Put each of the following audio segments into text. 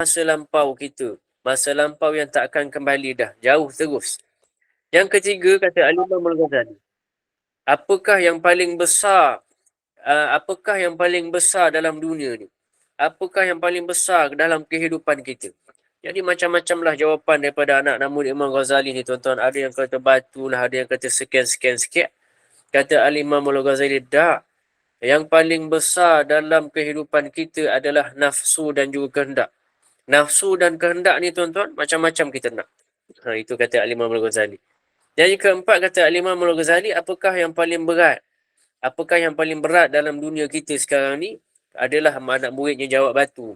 masa lampau kita. Masa lampau yang tak akan kembali dah. Jauh terus. Yang ketiga, kata Al-Imam Al-Ghazali, apakah yang paling besar apakah yang paling besar dalam dunia ni? Apakah yang paling besar dalam kehidupan kita? Jadi macam-macamlah jawapan daripada anak namun Imam Ghazali ni tuan-tuan. Ada yang kata batu lah, ada yang kata sekian-sekian sikit. Kata Al-Imam Al-Ghazali, tak. Yang paling besar dalam kehidupan kita adalah nafsu dan juga kehendak. Nafsu dan kehendak ni tuan-tuan, macam-macam kita nak. Itu kata Al-Imam Al-Ghazali. Yang keempat, kata Al-Imam Al-Ghazali, apakah yang paling berat? Apakah yang paling berat dalam dunia kita sekarang ni? Adalah anak muridnya jawab batu.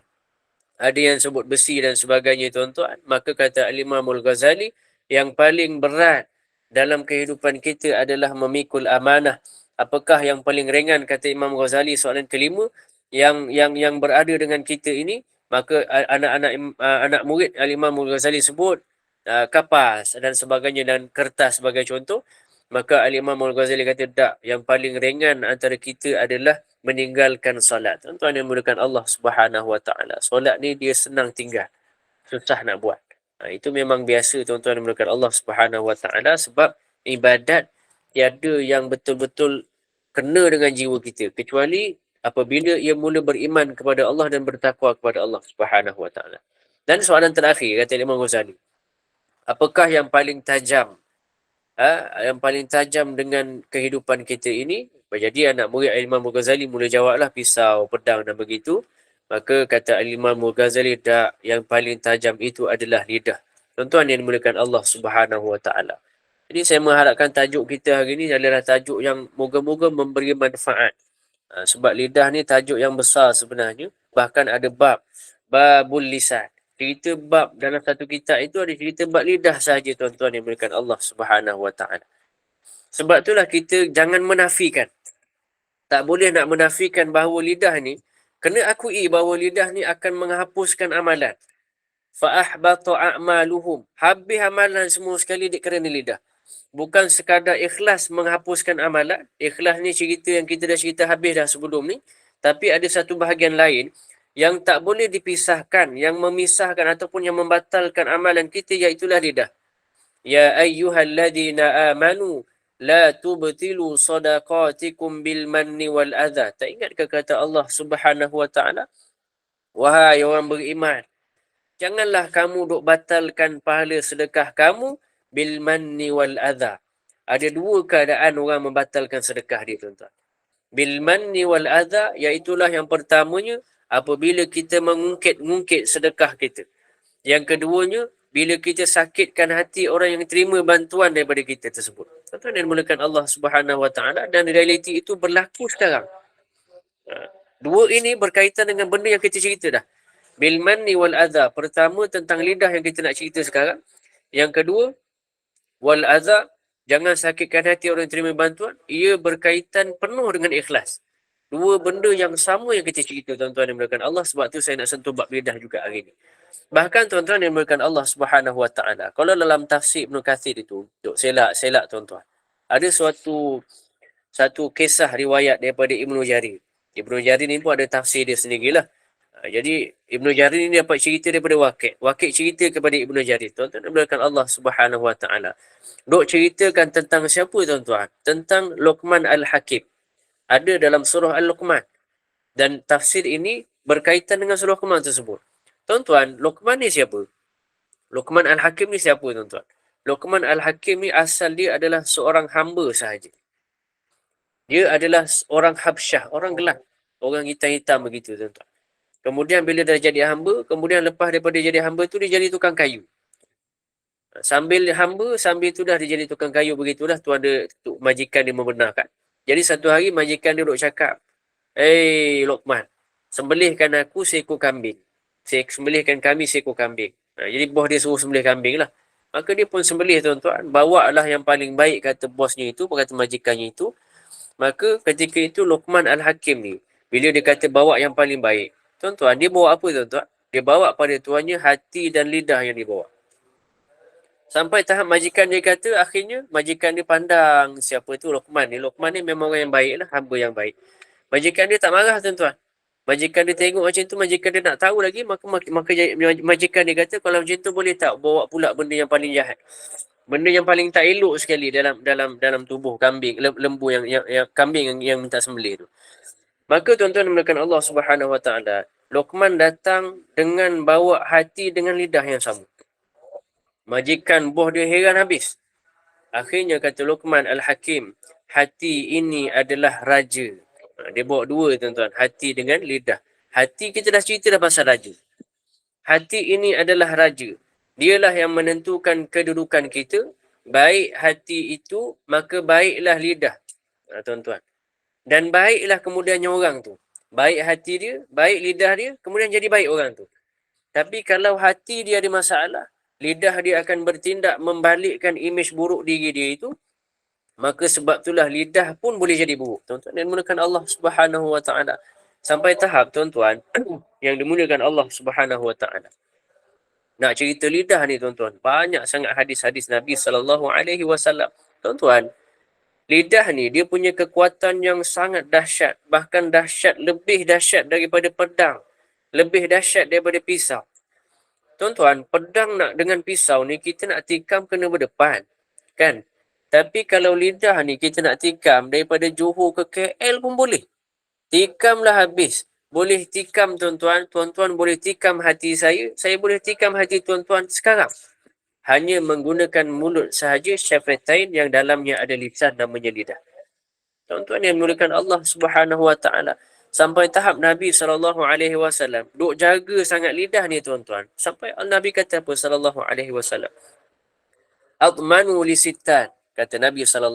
Ada yang sebut besi dan sebagainya tuan-tuan. Maka kata Al-Imam Al-Ghazali, yang paling berat dalam kehidupan kita adalah memikul amanah. Apakah yang paling ringan, kata Imam Ghazali, soalan kelima, yang berada dengan kita ini? Maka anak murid Al-Imam Al-Ghazali sebut kapas dan sebagainya dan kertas sebagai contoh. Maka Al-Imam Al-Ghazali kata, tak, yang paling ringan antara kita adalah meninggalkan solat. Tuan-tuan yang mulakan Allah Subhanahu Wa Taala. Solat ni dia senang tinggal, susah nak buat. Itu memang biasa tuan-tuan yang mulakan Allah Subhanahu Wa Taala, sebab ibadat tiada yang betul-betul kena dengan jiwa kita kecuali apabila ia mula beriman kepada Allah dan bertakwa kepada Allah Subhanahu Wa Taala. Dan soalan terakhir, kata Imam Ghazali, apakah yang paling tajam yang paling tajam dengan kehidupan kita ini? Jadi anak murid Imam Al-Ghazali mula jawablah pisau, pedang dan begitu. Maka kata Imam Al-Ghazali, tak, yang paling tajam itu adalah lidah. Tuan-tuan yang dimuliakan Allah Subhanahu Wa Taala. Jadi saya mengharapkan tajuk kita hari ini adalah tajuk yang moga-moga memberi manfaat. Sebab lidah ni tajuk yang besar sebenarnya. Bahkan ada babul lisan. Cerita bab dalam satu kitab itu ada cerita bab lidah sahaja tuan-tuan yang dimuliakan Allah Subhanahu Wa Taala. Sebab itulah kita jangan menafikan. Tak boleh nak menafikan bahawa lidah ni, kena akui bahawa lidah ni akan menghapuskan amalan. Fa'ahbata a'maluhum. Habis amalan semua sekali kerana lidah. Bukan sekadar ikhlas menghapuskan amalan. Ikhlas ni cerita yang kita dah cerita habis dah sebelum ni. Tapi ada satu bahagian lain yang tak boleh dipisahkan, yang memisahkan ataupun yang membatalkan amalan kita, iaitulah lidah. Ya ayyuhalladzina amanu la tubtilu sadaqatikum bil manni wal adha. Tak ingat ke kata Allah Subhanahu Wa Taala? Wahai orang beriman, janganlah kamu duk batalkan pahala sedekah kamu bil manni wal adha. Ada dua keadaan orang membatalkan sedekah dia, tuan-tuan. Bil manni wal adha, iaitulah yang pertamanya apabila kita mengungkit-ungkit sedekah kita. Yang keduanya, bila kita sakitkan hati orang yang terima bantuan daripada kita tersebut. Tuan-tuan yang dimulakan Allah Subhanahu Wa Taala, dan realiti itu berlaku sekarang. Dua ini berkaitan dengan benda yang kita cerita dah. Bil manni wal adha. Pertama tentang lidah yang kita nak cerita sekarang. Yang kedua, wal adha, jangan sakitkan hati orang yang terima bantuan. Ia berkaitan penuh dengan ikhlas. Dua benda yang sama yang kita cerita, tuan-tuan yang dimulakan Allah. Sebab tu saya nak sentuh bab lidah juga hari ini. Bahkan tuan-tuan yang dimulakan Allah Subhanahu Wa Taala, kalau dalam tafsir Ibn Kathir itu, selak tuan-tuan, ada satu kisah riwayat daripada Ibnu Jarir. Ibnu Jarir ni pun ada tafsir dia sendirilah. Jadi Ibnu Jarir ni dapat cerita daripada Waqi'. Waqi' cerita kepada Ibnu Jarir. Tuan-tuan yang dimulakan Allah Subhanahu Wa Taala, dok ceritakan tentang siapa, tuan-tuan? Tentang Luqman Al-Hakim. Ada dalam surah Al-Luqman. Dan tafsir ini berkaitan dengan surah Luqman tersebut. Tuan-tuan, Luqman ni siapa? Luqman Al-Hakim ni siapa, tuan-tuan? Luqman Al-Hakim ni asal dia adalah seorang hamba sahaja. Dia adalah orang Habsyah, orang gelap. Orang hitam-hitam begitu, tuan-tuan. Kemudian bila dah jadi hamba, kemudian lepas daripada jadi hamba tu, dia jadi tukang kayu. Sambil hamba, sambil tu dah dia jadi tukang kayu begitulah. Tu ada majikan dia membenarkan. Jadi satu hari majikan dia duk cakap, Luqman, sembelihkan aku seekor kambing. Sembelihkan kami seekor kambing. Jadi bos dia suruh sembelih kambing lah. Maka dia pun sembelih, tuan-tuan. Bawa lah yang paling baik, kata bosnya itu, kata majikannya itu. Maka ketika itu Luqman Al-Hakim ni, bila dia kata bawa yang paling baik, tuan-tuan, dia bawa apa, tuan-tuan? Dia bawa pada tuannya hati dan lidah yang dia bawa. Sampai tahap majikan dia kata, akhirnya majikan dia pandang siapa tu Luqman ni. Luqman ni memang orang yang baik lah, hamba yang baik. Majikan dia tak marah, tuan-tuan. Majikan dia tengok macam tu, majikan dia nak tahu lagi, maka majikan dia kata, kalau macam tu boleh tak bawa pula benda yang paling jahat. Benda yang paling tak elok sekali dalam tubuh kambing, lembu yang kambing yang minta sembelih tu. Maka tuan-tuan dimulakan Allah Subhanahu Wa Taala, Luqman datang dengan bawa hati dengan lidah yang sama. Majikan buah dia heran habis. Akhirnya kata Luqman Al-Hakim, hati ini adalah raja. Dia bawa dua tuan-tuan, hati dengan lidah. Hati kita dah cerita dah pasal raja. Hati ini adalah raja. Dialah yang menentukan kedudukan kita. Baik hati itu, maka baiklah lidah. Tuan-tuan. Dan baiklah kemudiannya orang tu. Baik hati dia, baik lidah dia, kemudian jadi baik orang tu. Tapi kalau hati dia ada masalah, lidah dia akan bertindak membalikkan imej buruk diri dia itu, maka sebab itulah lidah pun boleh jadi buruk. Tuan-tuan, dan dimuliakan Allah Subhanahu Wa Taala. Sampai tahap tuan-tuan yang dimuliakan Allah Subhanahu Wa Taala. Nak cerita lidah ni tuan-tuan, banyak sangat hadis-hadis Nabi sallallahu alaihi wasallam. Tuan-tuan, lidah ni dia punya kekuatan yang sangat dahsyat, bahkan dahsyat, lebih dahsyat daripada pedang, lebih dahsyat daripada pisau. Tuan-tuan, pedang nak dengan pisau ni kita nak tikam kena berdepan, kan? Tapi kalau lidah ni kita nak tikam daripada Johor ke KL pun boleh. Tikamlah habis. Boleh tikam tuan-tuan, tuan-tuan boleh tikam hati saya boleh tikam hati tuan-tuan sekarang. Hanya menggunakan mulut sahaja, syafatain yang dalamnya ada lisan namanya lidah. Tuan-tuan yang memuliakan Allah Subhanahu Wa Taala. Sampai tahap Nabi SAW duk jaga sangat lidah ni tuan-tuan. Sampai Nabi kata apa SAW? Admanu li sittan, kata Nabi SAW.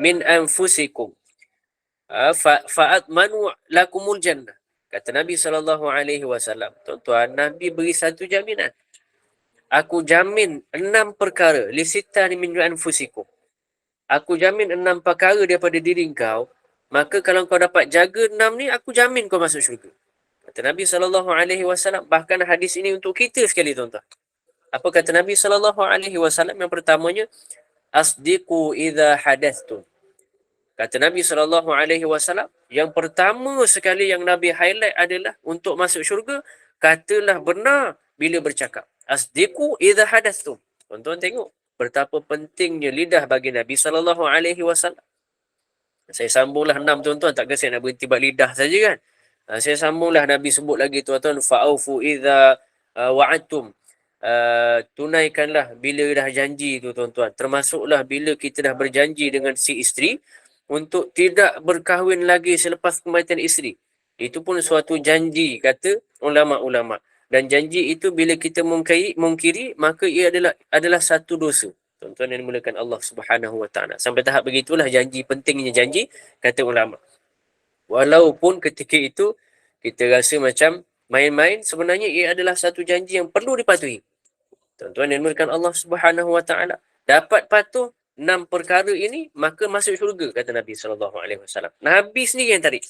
Min anfusikum. Fa'admanu lakumul jannah. Kata Nabi SAW. Tuan-tuan, Nabi beri satu jaminan. Aku jamin 6 perkara. Li sittan min anfusikum. Aku jamin 6 perkara daripada diri kau. Maka kalau kau dapat jaga 6 ni, aku jamin kau masuk syurga. Kata Nabi SAW. Bahkan hadis ini untuk kita sekali tuan-tuan. Apa kata Nabi SAW? Yang pertamanya, asdiqu idha hadathtum. Kata Nabi SAW, yang pertama sekali yang Nabi highlight adalah untuk masuk syurga, katalah benar bila bercakap. Asdiqu idha hadathtum. Tuan-tuan tengok betapa pentingnya lidah bagi Nabi SAW. Saya sambunglah 6 tuan-tuan, takkan saya nak berhenti buat lidah saja kan. Saya sambunglah, Nabi sebut lagi tuan-tuan, fa'aufu idza wa'adtum. Tunaikanlah bila dah janji tu tuan-tuan. Termasuklah bila kita dah berjanji dengan si isteri untuk tidak berkahwin lagi selepas kematian isteri. Itu pun suatu janji, kata ulama-ulama. Dan janji itu bila kita mungkiri, maka ia adalah satu dosa. Tuan-tuan yang dimuliakan Allah Subhanahu Wa Taala. Sampai tahap begitulah janji, pentingnya janji, kata ulama. Walaupun ketika itu kita rasa macam main-main, sebenarnya ia adalah satu janji yang perlu dipatuhi. Tuan-tuan yang dimuliakan Allah Subhanahu Wa Taala. Dapat patuh 6 perkara ini, maka masuk syurga, kata Nabi SAW. Nabi sendiri yang tarik.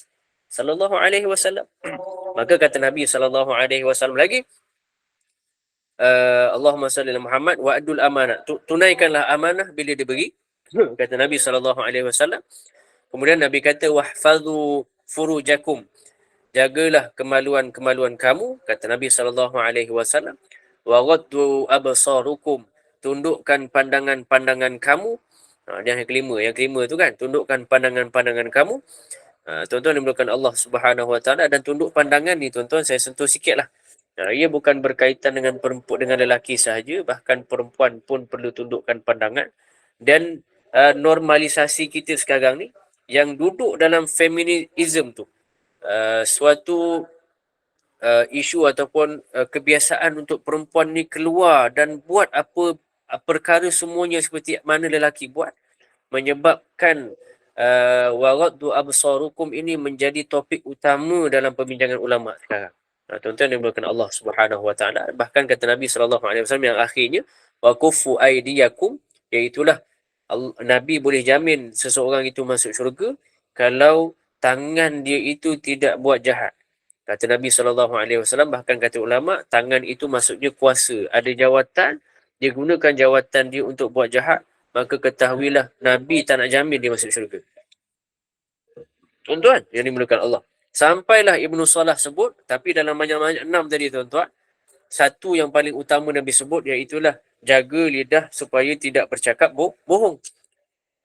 SAW. Maka kata Nabi SAW lagi, Allahumma salli ala Muhammad wa adul amanah. Tunaikanlah amanah bila diberi. Kata Nabi SAW. Kemudian Nabi kata, wahfadhu furujakum. Jagalah kemaluan-kemaluan kamu. Kata Nabi SAW. Wa ghaddu absarukum. Tundukkan pandangan-pandangan kamu. Yang kelima tu kan. Tundukkan pandangan-pandangan kamu. Tuan-tuan dimulakan Allah Subhanahu Wa Taala. Dan tunduk pandangan ni tuan-tuan saya sentuh sikit lah. Ia bukan berkaitan dengan perempuan dengan lelaki sahaja, bahkan perempuan pun perlu tundukkan pandangan. Dan normalisasi kita sekarang ni yang duduk dalam feminism tu, suatu isu ataupun kebiasaan untuk perempuan ni keluar dan buat apa perkara semuanya seperti mana lelaki buat, menyebabkan waraddu absarukum ini menjadi topik utama dalam perbincangan ulama sekarang. Tuan-tuan yang dimuliakan Allah Subhanahu Wa Taala. Bahkan kata Nabi SAW yang akhirnya, wa kuffu aydiyakum, iaitulah Nabi boleh jamin seseorang itu masuk syurga kalau tangan dia itu tidak buat jahat. Kata Nabi SAW, bahkan kata ulama, tangan itu maksudnya kuasa. Ada jawatan, dia gunakan jawatan dia untuk buat jahat, maka ketahuilah Nabi tak nak jamin dia masuk syurga. Tuan-tuan yang dimuliakan Allah. Sampailah Ibnu Salah sebut, tapi dalam banyak-banyak 6 tadi tuan-tuan, satu yang paling utama Nabi sebut iaitulah jaga lidah supaya tidak bercakap bohong.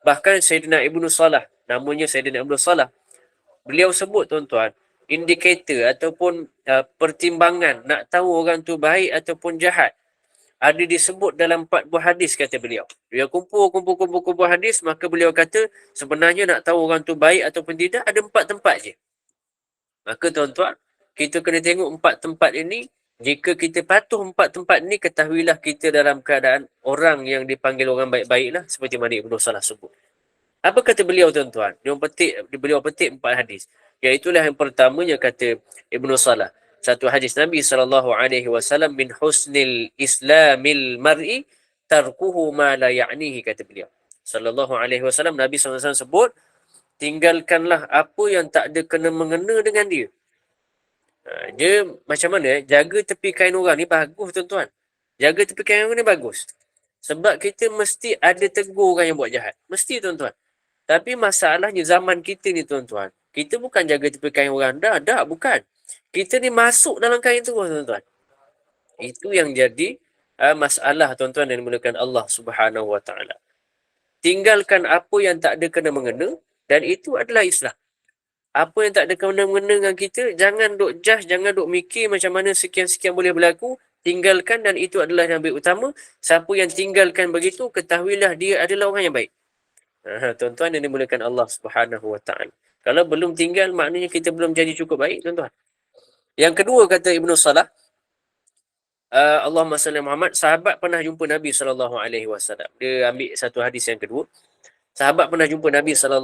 Bahkan Sayyidina Ibnu Salah, namanya Sayyidina Ibnu Salah, beliau sebut tuan-tuan, indikator ataupun pertimbangan nak tahu orang tu baik ataupun jahat ada disebut dalam 4 buah hadis, kata beliau. Dia kumpul hadis, maka beliau kata sebenarnya nak tahu orang tu baik ataupun tidak ada 4 tempat je. Maka tuan-tuan, kita kena tengok 4 tempat ini. Jika kita patuh 4 tempat ini, ketahuilah kita dalam keadaan orang yang dipanggil orang baik-baik lah, seperti mana Ibnu Salah sebut. Apa kata beliau tuan-tuan? Beliau petik 4 hadis. Iaitulah yang pertamanya kata Ibnu Salah. Satu hadis Nabi SAW, min husnil islamil mar'i tarkuhu ma la ya'nihi, kata beliau. SAW, Nabi SAW sebut, tinggalkanlah apa yang tak ada kena-mengena dengan dia. Dia macam mana? Jaga tepi kain orang ni bagus tuan-tuan. Jaga tepi kain orang ni bagus. Sebab kita mesti ada tegur orang yang buat jahat. Mesti tuan-tuan. Tapi masalahnya zaman kita ni tuan-tuan, kita bukan jaga tepi kain orang. Dah, bukan. Kita ni masuk dalam kain tu tuan-tuan. Itu yang jadi masalah tuan-tuan yang dimulakan Allah Subhanahu Wa Taala. Tinggalkan apa yang tak ada kena-mengena, dan itu adalah Islam. Apa yang tak ada kena-mengena dengan kita, jangan duk judge, jangan duk mikir macam mana sekian-sekian boleh berlaku. Tinggalkan, dan itu adalah yang baik utama. Siapa yang tinggalkan begitu, ketahuilah dia adalah orang yang baik. Tuan-tuan yang dimulakan Allah Subhanahu Wa Taala. Kalau belum tinggal, maknanya kita belum jadi cukup baik, tuan-tuan. Yang kedua, kata Ibnu Salah, Allahumma salli Muhammad, sahabat pernah jumpa Nabi SAW. Dia ambil satu hadis yang kedua. Sahabat pernah jumpa Nabi SAW.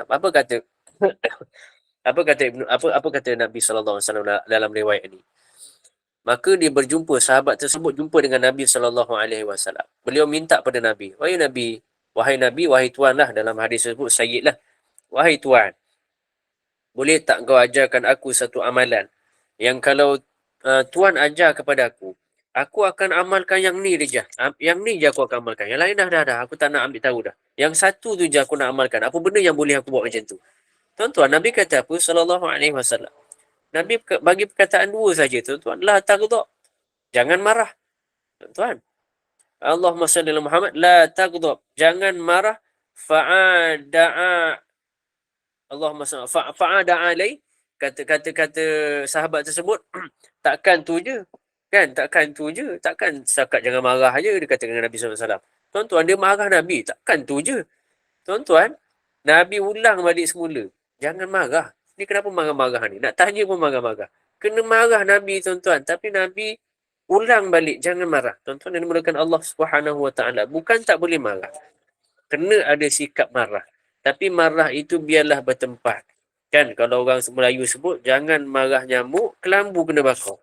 Apa kata apa kata Nabi SAW dalam riwayat ini? Maka dia berjumpa, sahabat tersebut jumpa dengan Nabi SAW. Beliau minta pada Nabi, wahai Nabi, wahai Tuan lah, dalam hadis tersebut Sayyid lah. Wahai Tuan, boleh tak kau ajarkan aku satu amalan yang kalau Tuan ajar kepada aku akan amalkan yang ni je. Yang ni je aku akan amalkan. Yang lain dah. Aku tak nak ambil tahu dah. Yang satu tu je aku nak amalkan. Apa benda yang boleh aku buat macam tu? Tuan-tuan, Nabi kata apa? Sallallahu alaihi wasallam. Nabi bagi perkataan dua saja, tuan-tuan. La taghdab. Jangan marah. Tuan-tuan. Allahumma salli ala Muhammad. La taghdab. Jangan marah. Fa'ada'a. Allahumma salli. Fa'ada'a alai. Kata sahabat tersebut, takkan tu je. Kan? Takkan tu je. Takkan setakat jangan marah je, dia kata dengan Nabi SAW. Tuan-tuan, dia marah Nabi. Takkan tu je. Tuan-tuan, Nabi ulang balik semula. Jangan marah. Ni kenapa marah-marah ni? Nak tanya pun marah-marah. Kena marah Nabi, tuan-tuan. Tapi Nabi ulang balik. Jangan marah. Tuan-tuan, yang dimulakan Allah Subhanahu Wa Taala. Bukan tak boleh marah. Kena ada sikap marah. Tapi marah itu biarlah bertempat. Kan, kalau orang Melayu sebut, jangan marah nyamuk, kelambu kena bakar.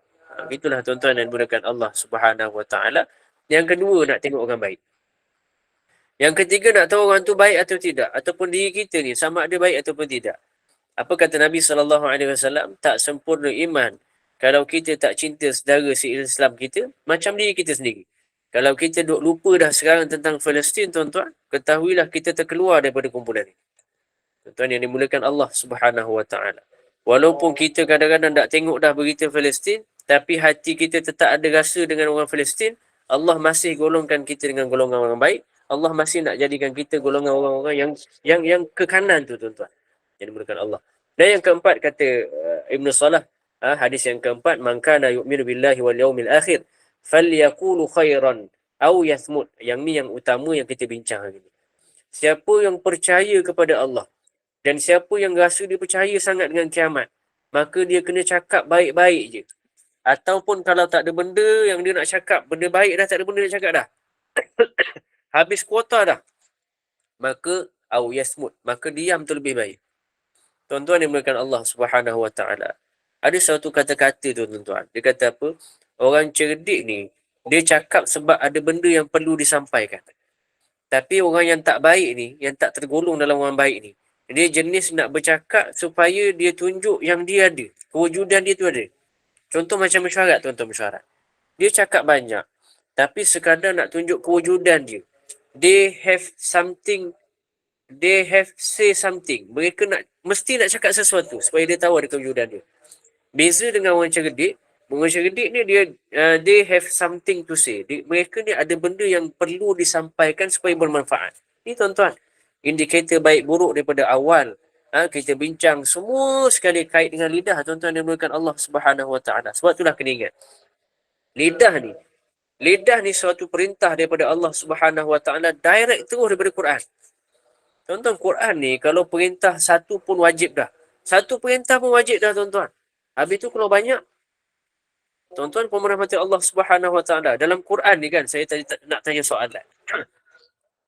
Itulah tuan-tuan yang dimulakan Allah Subhanahu Wa Taala. Yang kedua, nak tengok orang baik. Yang ketiga, nak tahu orang tu baik atau tidak. Ataupun diri kita ni sama ada baik ataupun tidak. Apa kata Nabi SAW? Tak sempurna iman kalau kita tak cinta saudara se-Islam kita macam diri kita sendiri. Kalau kita duk lupa dah sekarang tentang Palestin, tuan-tuan, ketahuilah kita terkeluar daripada kumpulan ini. Tuan-tuan yang dimulakan Allah Subhanahu Wa Taala. Walaupun kita kadang-kadang tak tengok dah berita Palestin, tapi hati kita tetap ada rasa dengan orang Palestin, Allah masih golongkan kita dengan golongan orang baik. Allah masih nak jadikan kita golongan orang-orang yang ke kanan tu, tuan-tuan. Yang dimulakan Allah. Dan yang keempat, kata Ibnu Salah, hadis yang keempat, man kana yu'minu billahi wal yaumil akhir falyaqulu khairan aw yathmut. Yang ni yang utama yang kita bincang hari ni. Siapa yang percaya kepada Allah dan siapa yang rasa dia percaya sangat dengan kiamat, maka dia kena cakap baik-baik je. Ataupun kalau tak ada benda yang dia nak cakap, benda baik dah, tak ada benda nak cakap dah. Habis kuota dah. Maka au yasmut, maka diam tu lebih baik. Tuan-tuan yang dimulakan Allah Subhanahu Wa Taala. Ada satu kata-kata tu, tuan-tuan. Dia kata apa? Orang cerdik ni, dia cakap sebab ada benda yang perlu disampaikan. Tapi orang yang tak baik ni, yang tak tergolong dalam orang baik ni, dia jenis nak bercakap supaya dia tunjuk yang dia ada. Kewujudan dia tu ada. Contoh macam mesyuarat, tuan-tuan, mesyuarat. Dia cakap banyak, tapi sekadar nak tunjuk kewujudan dia. They have something they have say something. Mereka mesti nak cakap sesuatu supaya dia tahu ada kewujudan dia. Beza dengan orang cerdik ni dia they have something to say. Mereka ni ada benda yang perlu disampaikan supaya bermanfaat. Ni tuan-tuan, indikator baik buruk daripada awal. Kita bincang semua sekali kait dengan lidah, tuan-tuan yang dimuliakan Allah Subhanahu Wa Taala. Sebab itulah kena ingat. Lidah ni suatu perintah daripada Allah Subhanahu Wa Taala direct terus daripada Quran. Tuan-tuan, Quran ni kalau perintah satu pun wajib dah. Satu perintah pun wajib dah, tuan-tuan. Habis tu kalau banyak, tuan-tuan pemerhati Allah Subhanahu Wa Taala, dalam Quran ni kan, saya tadi nak tanya soalan.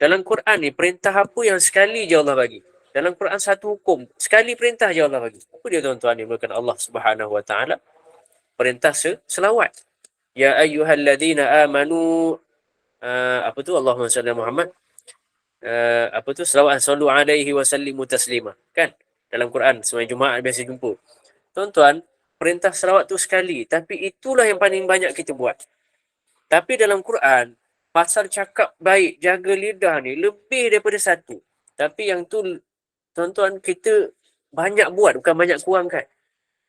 Dalam Quran ni, perintah apa yang sekali je Allah bagi? Dalam Quran satu hukum, sekali perintah je Allah bagi. Apa dia, tuan-tuan, ni bukan Allah Subhanahu Wa Taala? Perintah selawat. Ya ayyuhalladzina amanu, apa tu, Allahumma salli Muhammad, apa tu, selawat, sallu alaihi wa sallimu taslima. Kan? Dalam Quran, semua Jumaat biasa jumpa. Tuan-tuan, perintah selawat tu sekali. Tapi itulah yang paling banyak kita buat. Tapi dalam Quran, pasal cakap baik, jaga lidah ni, lebih daripada satu. Tapi yang tu, tuan-tuan, kita banyak buat, bukan banyak kurang kan.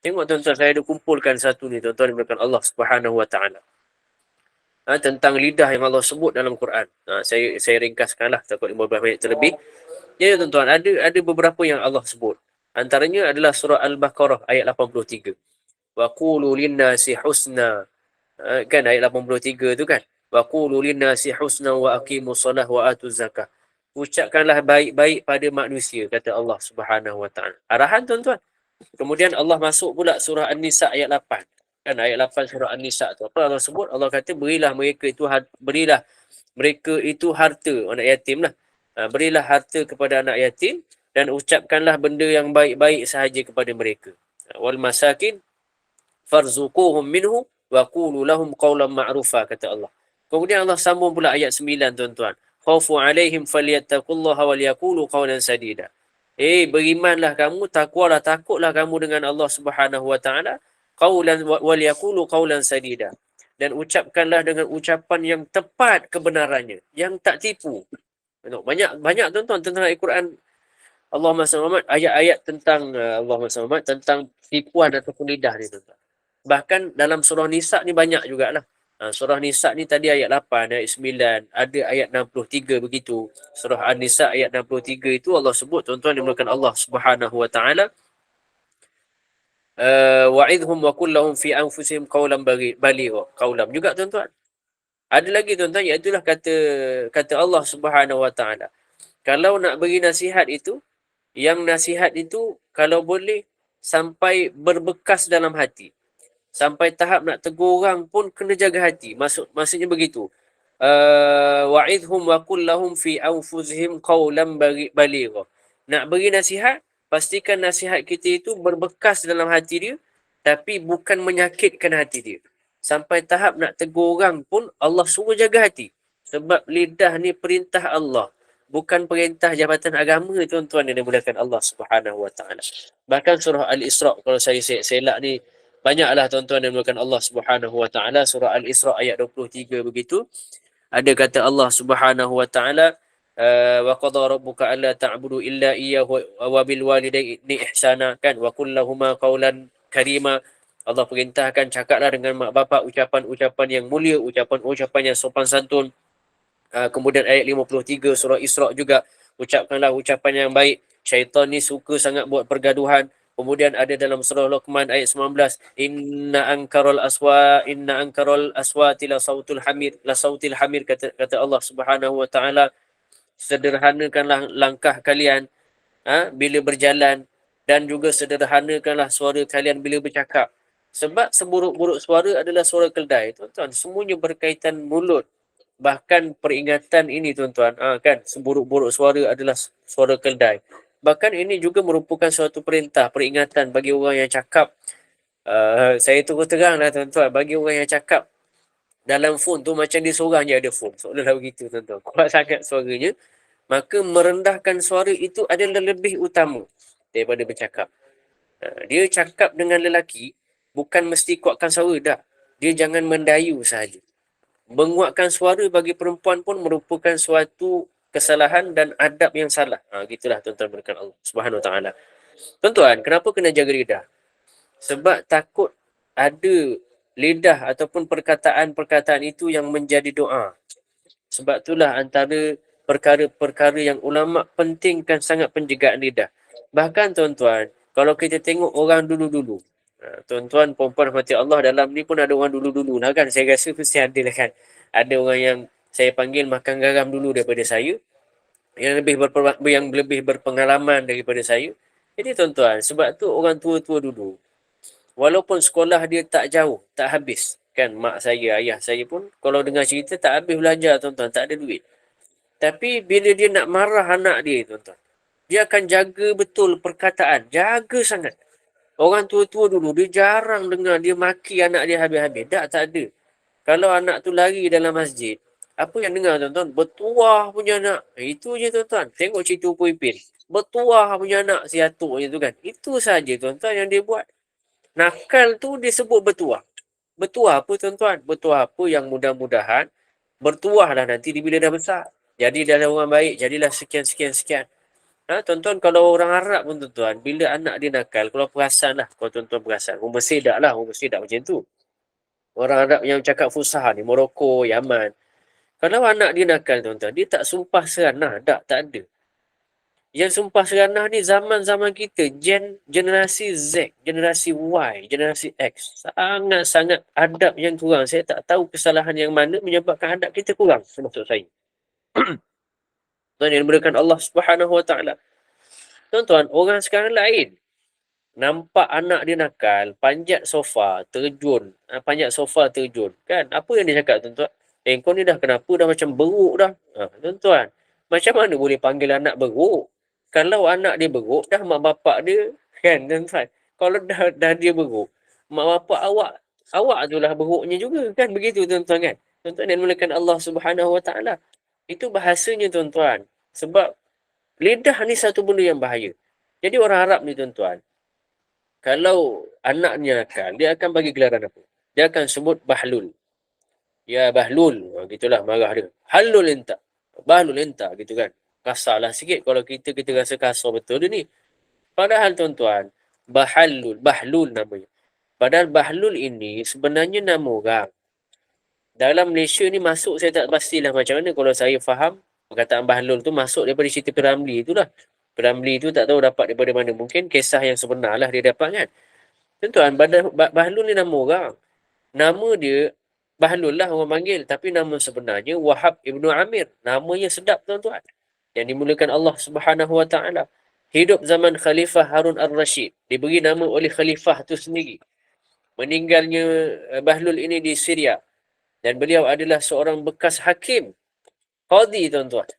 Tengok tuan-tuan, saya ada kumpulkan satu ni, tuan-tuan, diberikan Allah Subhanahu Wa Taala. Tentang lidah yang Allah sebut dalam Quran. Saya ringkaskanlah, takut 15 minit terlebih. Ya, tuan-tuan, ada beberapa yang Allah sebut. Antaranya adalah surah Al-Baqarah ayat 83. Wa qulu linnasi husna. Kan ayat 83 tu kan. Wa qulu linnasi husna wa aqimus salah wa atuz zakah. Ucapkanlah baik-baik pada manusia, kata Allah Subhanahu Wa Taala. Arahan, tuan-tuan. Kemudian Allah masuk pula surah An-Nisa ayat 8. Kan ayat 8 surah An-Nisa tu. Apa Allah sebut? Allah kata berilah mereka itu harta anak yatim lah. Berilah harta kepada anak yatim dan ucapkanlah benda yang baik-baik sahaja kepada mereka. Wal masakin farzuquhum minhu wa qulu lahum qawlan ma'rufa, kata Allah. Kemudian Allah sambung pula ayat 9, tuan-tuan. Khawfu alaihim falyattaqullaha wal yaqulu qawlan sadida. Berimanlah kamu, takutlah kamu dengan Allah Subhanahu Wa Taala, qawlan wal yaqulu qawlan sadida, dan ucapkanlah dengan ucapan yang tepat kebenarannya, yang tak tipu. Banyak tuan-tuan tentang Al-Quran. Allahumma salli Muhammad, ayat-ayat tentang Allahumma salli Muhammad, tentang tipuan ataupun lidah ni, tuan-tuan. Bahkan dalam surah Nisa ni banyak jugalah. Surah Nisa ni tadi ayat 8, ayat 9, ada ayat 63 begitu. Surah An-Nisa ayat 63 itu Allah sebut, tuan-tuan dimulakan Allah Subhanahu Wa Taala, wa'idhum wa kullahum fi anfusihim qawlan baligha. Qawlam juga, tuan-tuan. Ada lagi, tuan-tuan, iaitu kata Allah Subhanahu Wa Taala, kalau nak beri nasihat itu, yang nasihat itu kalau boleh sampai berbekas dalam hati. Sampai tahap nak tegur orang pun kena jaga hati. Maksudnya begitu. Wa'idhum wa kullahum fi anfusihim qawlan baligha. Nak beri nasihat, pastikan nasihat kita itu berbekas dalam hati dia, tapi bukan menyakitkan hati dia. Sampai tahap nak tegur orang pun Allah suruh jaga hati. Sebab lidah ni perintah Allah, bukan perintah jabatan agama, tuan-tuan yang dimuliakan Allah Subhanahu Wa Taala. Bahkan surah Al-Isra, kalau saya selak ni, banyaklah, tuan-tuan yang dimuliakan Allah Subhanahu Wa Taala. Surah Al-Isra ayat 23 begitu. Ada kata Allah Subhanahu Wa Taala, wa qadara rabbuka alla ta'budu illa iyyahu wa bil walidayni ihsana, kan, wa kullahuma qawlan karima. Allah perintahkan cakaplah dengan mak bapak ucapan-ucapan yang mulia, ucapan-ucapan yang sopan santun. Kemudian ayat 53 surah Isra juga, ucapkanlah ucapan yang baik. Syaitan ni suka sangat buat pergaduhan. Kemudian ada dalam surah Luqman ayat 19, inna ankarul aswati la sautil hamir, kata Allah Subhanahu Wa Taala, sederhanakanlah langkah kalian bila berjalan, dan juga sederhanakanlah suara kalian bila bercakap. Sebab seburuk-buruk suara adalah suara keldai, tuan-tuan. Semuanya berkaitan mulut. Bahkan peringatan ini, tuan-tuan, kan, seburuk-buruk suara adalah suara keldai. Bahkan ini juga merupakan suatu perintah, peringatan bagi orang yang cakap. Saya terus terang lah, tuan-tuan, bagi orang yang cakap dalam phone tu macam dia seorang je ada phone. Seolah-olah begitu, tuan-tuan. Kuat sangat suaranya. Maka merendahkan suara itu adalah lebih utama daripada bercakap. Dia cakap dengan lelaki, bukan mesti kuatkan suara dah. Dia jangan mendayu sahaja. Menguatkan suara bagi perempuan pun merupakan suatu kesalahan dan adab yang salah. Gitulah tuan-tuan berkat Allah Subhanahu Wa Taala. Tuan-tuan, kenapa kena jaga lidah? Sebab takut ada lidah ataupun perkataan-perkataan itu yang menjadi doa. Sebab itulah antara perkara-perkara yang ulama pentingkan sangat penjagaan lidah. Bahkan tuan-tuan, kalau kita tengok orang dulu-dulu, tuan-tuan perempuan rahmati Allah, dalam ni pun ada orang dulu-dulu lah kan. Saya rasa mesti ada lah kan. Ada orang yang saya panggil makan garam dulu daripada saya, yang lebih berpengalaman daripada saya. Jadi tuan-tuan, sebab tu orang tua-tua dulu, walaupun sekolah dia tak jauh, tak habis. Kan mak saya, ayah saya pun kalau dengar cerita tak habis belajar tuan-tuan, tak ada duit. Tapi bila dia nak marah anak dia tuan-tuan, dia akan jaga betul perkataan, jaga sangat. Orang tua-tua dulu dia jarang dengar dia maki anak dia habis-habis. Tak ada. Kalau anak tu lari dalam masjid, apa yang dengar tuan-tuan? Bertuah punya anak. Itu je tuan-tuan. Tengok cerita Upul Ipin. Bertuah punya anak si atuk je tu kan. Itu saja tuan-tuan yang dia buat. Nakal tu disebut bertuah. Bertuah apa tuan-tuan? Bertuah apa yang mudah-mudahan bertuahlah nanti bila dah besar. Jadi dah orang baik, jadilah sekian-sekian-sekian. Tuan-tuan, kalau orang Arab pun tuan-tuan, bila anak dia nakal, kalau perasan lah, kalau tuan-tuan perasan, orang Mesir tak lah, orang Mesir tak macam tu. Orang Arab yang cakap fusah ni, Morocco, Yaman. Kalau anak dia nakal tuan-tuan, dia tak sumpah seranah, tak ada. Yang sumpah seranah ni zaman-zaman kita, generasi Z, generasi Y, generasi X. Sangat-sangat adab yang kurang. Saya tak tahu kesalahan yang mana menyebabkan adab kita kurang, termasuk saya. Tuan yang berikan Allah Subhanahu Wa Taala. Tuan-tuan, orang sekarang lain. Nampak anak dia nakal, panjat sofa, terjun. Panjat sofa, terjun. Kan? Apa yang dia cakap, tuan-tuan? Kau ni dah kenapa? Dah macam beruk dah. Tuan-tuan, macam mana boleh panggil anak beruk? Kalau anak dia beruk, dah mak bapak dia. Kan, tuan-tuan? Kalau dah dia beruk, mak bapak awak tu lah beruknya juga. Kan, begitu, tuan-tuan kan? Tuan-tuan yang mulakan Allah Subhanahu Wa Taala. Itu bahasanya, tuan-tuan. Sebab lidah ni satu benda yang bahaya. Jadi orang Arab ni, tuan-tuan, kalau anaknya nakal, dia akan bagi gelaran apa? Dia akan sebut bahlul. Ya bahlul. Gitulah marah dia. Halul enta. Bahlul enta. Gitu kan. Kasarlah sikit kalau kita rasa kasar betul dia ni. Padahal tuan-tuan, bahlul namanya. Padahal bahlul ini sebenarnya nama orang. Dalam Malaysia ni masuk, saya tak pastilah macam mana. Kalau saya faham, perkataan bahlul tu masuk daripada cerita Piramli itulah. Piramli tu tak tahu dapat daripada mana. Mungkin kisah yang sebenar lah dia dapat kan. Tuan-tuan, Bahlul ni nama orang. Nama dia, Bahlul lah orang panggil. Tapi nama sebenarnya Wahab Ibnu Amir. Namanya sedap tuan-tuan. Yang dimulakan Allah Subhanahu Wa Taala. Hidup zaman Khalifah Harun Ar-Rashid. Diberi nama oleh Khalifah tu sendiri. Meninggalnya Bahlul ini di Syria. Dan beliau adalah seorang bekas hakim. Qadi tuan-tuan.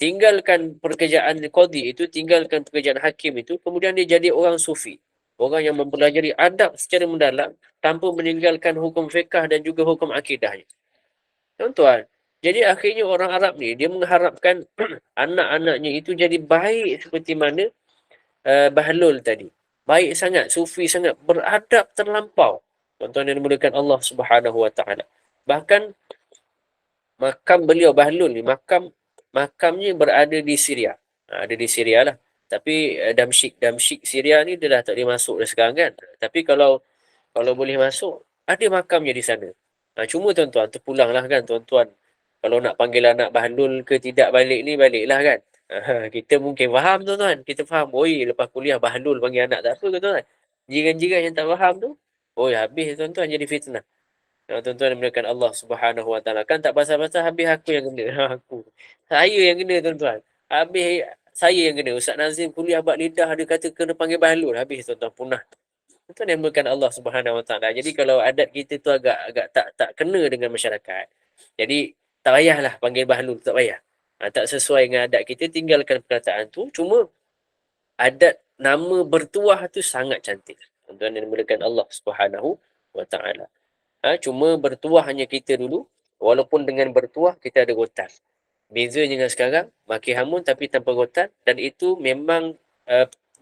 Tinggalkan pekerjaan Qadi itu, tinggalkan pekerjaan hakim itu. Kemudian dia jadi orang sufi. Orang yang mempelajari adab secara mendalam tanpa meninggalkan hukum fiqah dan juga hukum akidahnya. Tuan-tuan, jadi akhirnya orang Arab ni, dia mengharapkan anak-anaknya itu jadi baik seperti mana Bahlul tadi. Baik sangat, sufi sangat, beradab terlampau. Tuan-tuan yang dimulakan Allah Subhanahu Wa Taala. Bahkan makam beliau Bahlul ni, makamnya berada di Syria. Ada di Syria lah. Tapi Damsyik Syria ni dia dah tak boleh masuk dah sekarang kan. Tapi kalau boleh masuk, ada makamnya di sana. Cuma tuan-tuan, terpulang lah kan tuan-tuan. Kalau nak panggil anak Bahlul ke tidak balik ni, baliklah kan. Kita mungkin faham tuan-tuan. Kita faham, oi lepas kuliah Bahlul panggil anak tak apa ke tuan-tuan. Jiran-jiran yang tak faham tu, oi habis tuan-tuan jadi fitnah. Tuan-tuan dimulakan Allah Subhanahu Wa Taala. Kan tak pasal-pasal habis aku yang kena. Aku. Saya yang kena tuan-tuan. Habis saya yang kena. Ustaz Nazim kuliah bab lidah, dia kata kena panggil Bahlul. Habis tuan-tuan punah. Tuan-tuan dimulakan Allah Subhanahu Wa Taala. Jadi kalau adat kita tu agak tak kena dengan masyarakat. Jadi tak payahlah panggil Bahlul, tak payah. Tak sesuai dengan adat kita, tinggalkan perkataan tu. Cuma adat nama bertuah tu sangat cantik. Tuan-tuan dimulakan Allah Subhanahu Wa Taala. Cuma bertuah hanya kita dulu. Walaupun dengan bertuah, kita ada rotan. Beza dengan sekarang, maki hamun tapi tanpa rotan. Dan itu memang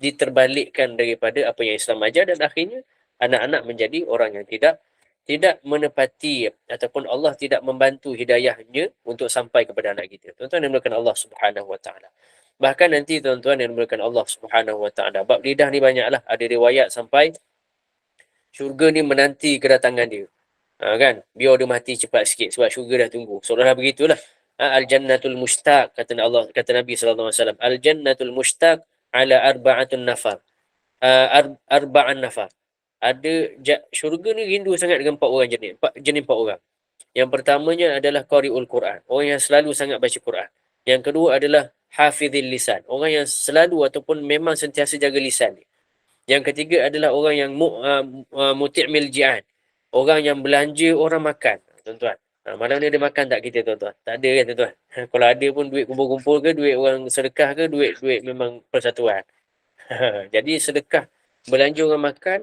diterbalikkan daripada apa yang Islam ajar. Dan akhirnya, anak-anak menjadi orang yang tidak tidak menepati ataupun Allah tidak membantu hidayahnya untuk sampai kepada anak kita. Tuan-tuan yang dimuliakan Allah Subhanahu Wa Taala. Bahkan nanti tuan-tuan yang dimuliakan Allah Subhanahu Wa Taala, bab lidah ni banyaklah, ada riwayat sampai syurga ni menanti kedatangan dia. Kan? Biar dia mati cepat sikit sebab syurga dah tunggu. Seolah begitulah. Al-jannatul mushtaq, kata Nabi sallallahu alaihi wasallam. Al-jannatul mushtaq ala arba'atun nafar. Arba'an nafar. Syurga ni rindu sangat dengan 4 orang jenis. 4 orang. Yang pertamanya adalah qari'ul Quran. Orang yang selalu sangat baca Quran. Yang kedua adalah hafizil lisan. Orang yang selalu ataupun memang sentiasa jaga lisan. Yang ketiga adalah orang yang muti'mil ji'an. Orang yang belanja orang makan, tuan-tuan. Malam ni ada makan tak kita, tuan-tuan? Tak ada kan, tuan-tuan? Kalau ada pun duit kumpul-kumpul ke, duit orang sedekah ke, duit memang persatuan. Jadi sedekah belanja orang makan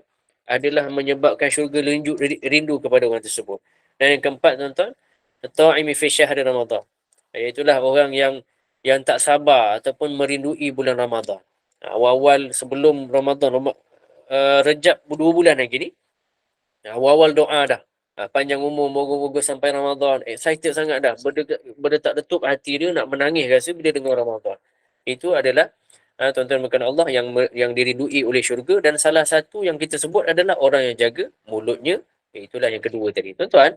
adalah menyebabkan syurga rindu kepada orang tersebut. Dan yang keempat, tuan-tuan, ta'imi fi syahr Ramadan. Iaitulah orang yang tak sabar ataupun merindui bulan Ramadan. Awal-awal sebelum Ramadan, Rejab 2 bulan lagi ni, awal-awal doa dah. Panjang umur, moga-moga sampai Ramadan. Excited sangat dah. Berdetak-detuk hati dia nak menangis rasa bila dengar Ramadan. Itu adalah tuan-tuan bukan Allah yang dirindui oleh syurga. Dan salah satu yang kita sebut adalah orang yang jaga mulutnya. Itulah yang kedua tadi. Tuan-tuan,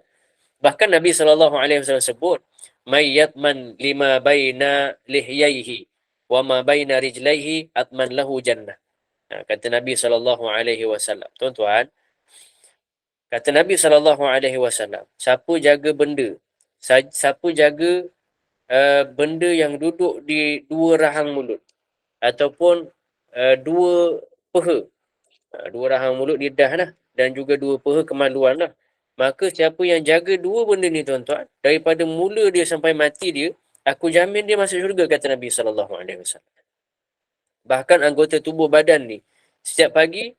bahkan Nabi SAW sebut, may yatman lima baina lihyaihi wa ma baina rijlaihi atman lahu jannah. Kata Nabi SAW. Tuan-tuan, kata Nabi SAW, siapa jaga benda, siapa jaga benda yang duduk di 2 rahang mulut ataupun 2 peha. 2 rahang mulut lidah lah, dan juga 2 peha kemaluan lah. Maka siapa yang jaga 2 benda ni, tuan-tuan, daripada mula dia sampai mati dia, aku jamin dia masuk syurga, kata Nabi SAW. Bahkan anggota tubuh badan ni, setiap pagi,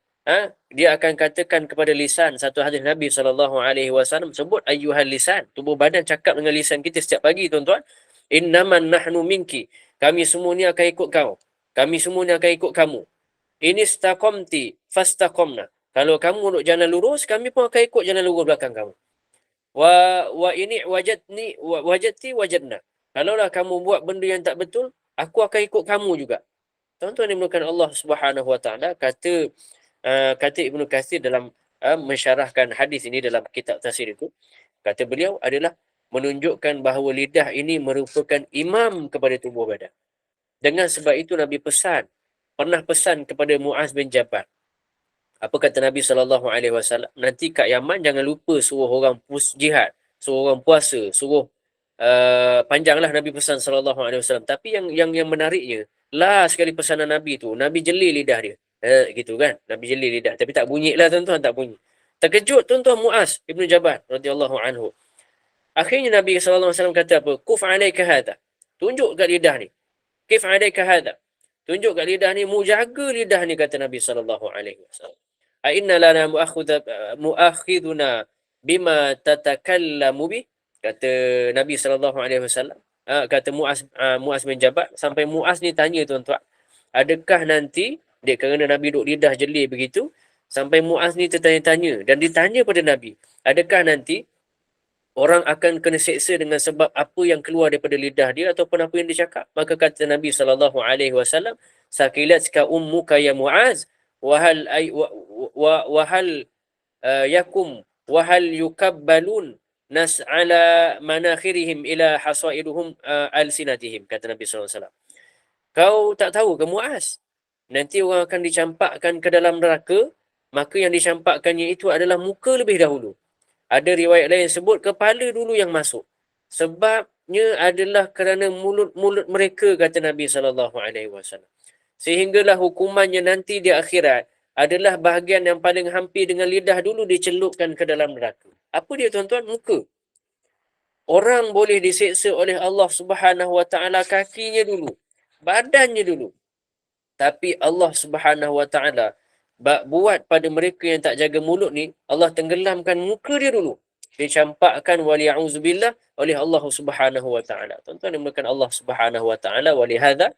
dia akan katakan kepada lisan, satu hadis Nabi SAW sebut, ayyuhal lisan, tubuh badan cakap dengan lisan kita setiap pagi, tuan-tuan, innaman nahnu minki, kami semua ni akan ikut kau, kami semua ni akan ikut kamu. Ini istaqamti fastaqamna, kalau kamu duduk jalan lurus, kami pun akan ikut jalan lurus belakang kamu. Wa ini wajadti wajadna, kalaulah kamu buat benda yang tak betul, aku akan ikut kamu juga. Tuan-tuan dimulakan Allah Subhanahu Wa Taala, kata Ibnu Katsir dalam mensyarahkan hadis ini dalam kitab tafsir itu, kata beliau adalah menunjukkan bahawa lidah ini merupakan imam kepada tubuh badan. Dengan sebab itu Nabi pernah pesan kepada Muaz bin Jabal. Apa kata Nabi SAW? Nanti kat Yaman jangan lupa suruh orang jihad, suruh orang puasa, suruh panjanglah Nabi pesan SAW. Tapi yang menariknya, sekali pesanan Nabi tu, Nabi jeli lidah dia. Gitu kan? Nabi jeli lidah. Tapi tak bunyi lah, tuan-tuan, tak bunyi. Terkejut tuan-tuan Muaz Ibn Jabal radhiyallahu anhu. Akhirnya Nabi SAW kata apa? Kuf alaika hadha. Tunjuk kat lidah ni. Kif alaika hadha. Tunjuk kat lidah ni, mu jaga lidah ni, kata Nabi SAW. Inna lana muakhiduna bima tatakallamu bih. Kata Nabi SAW. Kata Muaz bin Jabal, sampai Muaz ni tanya, tuan-tuan, adakah nanti, kerana Nabi duduk lidah jeli begitu, sampai Muaz ni tertanya-tanya dan ditanya pada Nabi, adakah nanti orang akan kena seksa dengan sebab apa yang keluar daripada lidah dia ataupun apa yang dia cakap? Maka kata Nabi SAW, sakilatka ummuka ya Muaz, wahal yakum wahal yukabbalun nas ala manakhirihim ila hasaiduhum alsinatihim, kata Nabi SAW. Kau tak tahu ke Muaz, nanti orang akan dicampakkan ke dalam neraka, maka yang dicampakkannya itu adalah muka lebih dahulu. Ada riwayat lain sebut kepala dulu yang masuk. Sebabnya adalah kerana mulut-mulut mereka, kata Nabi SAW. Sehinggalah hukumannya nanti di akhirat adalah bahagian yang paling hampir dengan lidah dulu dicelupkan ke dalam neraka. Apa dia, tuan-tuan? Muka. Orang boleh diseksa oleh Allah Subhanahu Wa Taala kakinya dulu, badannya dulu. Tapi Allah Subhanahu Wa Taala buat pada mereka yang tak jaga mulut ni, Allah tenggelamkan muka dia dulu, dicampakkan wali'auzubillah oleh Allah Subhanahu Wa Taala. Tuan-tuan dimuliakan Allah Subhanahu Wa Taala, walihada.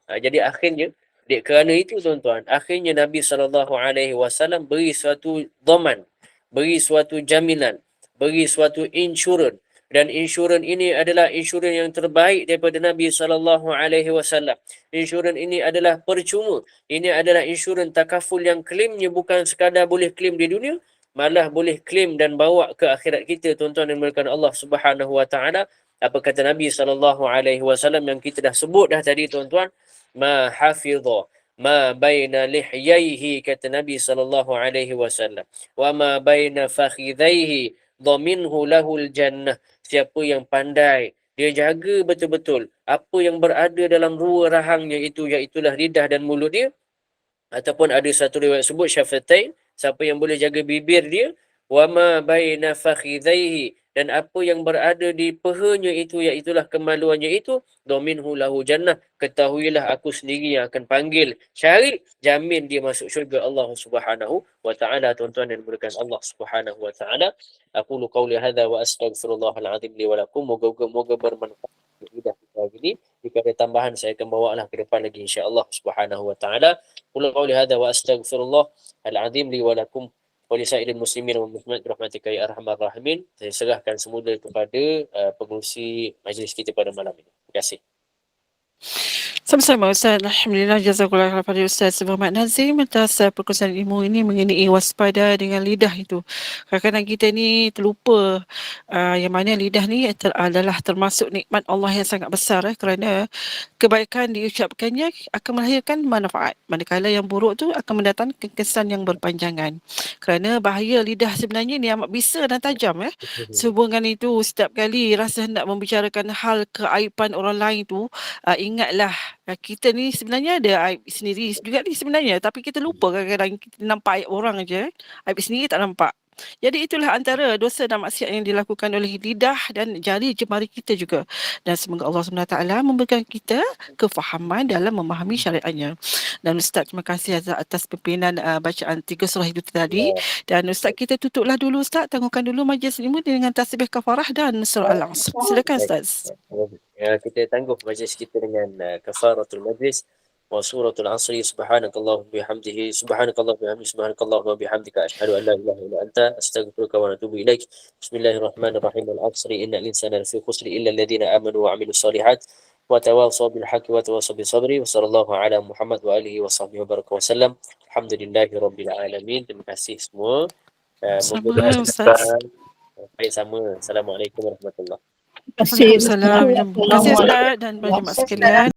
Jadi akhirnya, kerana itu, tuan-tuan, akhirnya Nabi SAW beri suatu dhaman, beri suatu jaminan, beri suatu insurans, dan insurans ini adalah insurans yang terbaik daripada Nabi SAW. Insurans ini adalah percuma. Ini adalah insurans takaful yang klaimnya bukan sekadar boleh klaim di dunia, malah boleh klaim dan bawa ke akhirat kita, tuan-tuan dan dimuliakan Allah Subhanahu Wa Taala. Apa kata Nabi SAW yang kita dah sebut dah tadi, tuan-tuan? Ma hafidha ma baina lihyaihi, kata Nabi SAW. Wa ma baina fakhidhaihi dhaminhu lahul jannah. Siapa yang pandai, dia jaga betul-betul apa yang berada dalam dua rahangnya itu, iaitulah lidah dan mulut dia, ataupun ada satu riwayat sebut syafatain, siapa yang boleh jaga bibir dia, wa ma baina fakhidhaihi, dan apa yang berada di pehanya itu, iaitulah kemaluannya itu, dominhu lahu jannah, ketahuilah aku sendiri yang akan panggil Syarif, jamin dia masuk syurga Allah Subhanahu wa taala. Tuan-tuan dan dimuliakan Allah Subhanahu wa taala, aku lu qauli hadza wa astaghfirullahal azim li wa lakum. Moga bermanfaat kita hari ini. Jika ada tambahan saya akan bawa lah ke depan lagi insya-Allah Subhanahu wa taala. Qul qouli hadza wa astaghfirullahal azim li wa lakum wa li sa'iril muslimin wal muslimat bi rahmatika ya arhamar rahimin. Saya serahkan semula kepada pengurusi majlis kita pada malam ini. Terima kasih. Sama-sama Ustaz. Alhamdulillah, jazakallah khairan pada Ustaz Muhammad Nazim atas perkongsian ilmu ini mengenai waspada dengan lidah itu. Kadang-kadang kita ni terlupa yang mana lidah ni adalah termasuk nikmat Allah yang sangat besar, kerana kebaikan diucapkannya akan melahirkan manfaat, manakala yang buruk tu akan mendatangkan kesan yang berpanjangan. Kerana bahaya lidah sebenarnya ni amat bisa dan tajam. Sehubungan itu, setiap kali rasa hendak membicarakan hal keaiban orang lain tu, ingatlah kita ni sebenarnya ada aib sendiri juga ni sebenarnya, tapi kita lupa kadang-kadang kita nampak aib orang aja, aib sendiri tak nampak. Jadi itulah antara dosa dan maksiat yang dilakukan oleh lidah dan jari jemari kita juga. Dan semoga Allah SWT memberikan kita kefahaman dalam memahami syariatnya. Dan Ustaz, terima kasih atas pimpinan bacaan 3 surah itu tadi. Dan Ustaz, kita tutuplah dulu Ustaz, tangguhkan dulu majlis ilmu dengan tasbih kafarah dan surah Al-Asr. Silakan Ustaz. Kita tangguh majlis kita dengan kafaratul majlis wa suratul asri. Subhanakallahumma bihamdihi subhanakallahumma bihamdika asyhadu an la ilaha illa anta astaghfiruka wa atubu ilaik. Bismillahirrahmanirrahim. Al-asri innal insana lafi khusri illa alladhina amanu wa 'amilus solihat wa tawasaw bil haqqi wa tawasaw bis sabri. Wa sallallahu ala Muhammad wa alihi wa sahbihi wa baraka wa sallam. Alhamdulillahirabbil alamin. Terima kasih semua. Sama Ustaz. Baik sama. Assalamualaikum warahmatullahi wabarakatuh. Waalaikumsalam. Terima kasih Ustaz dan jemaah sekalian.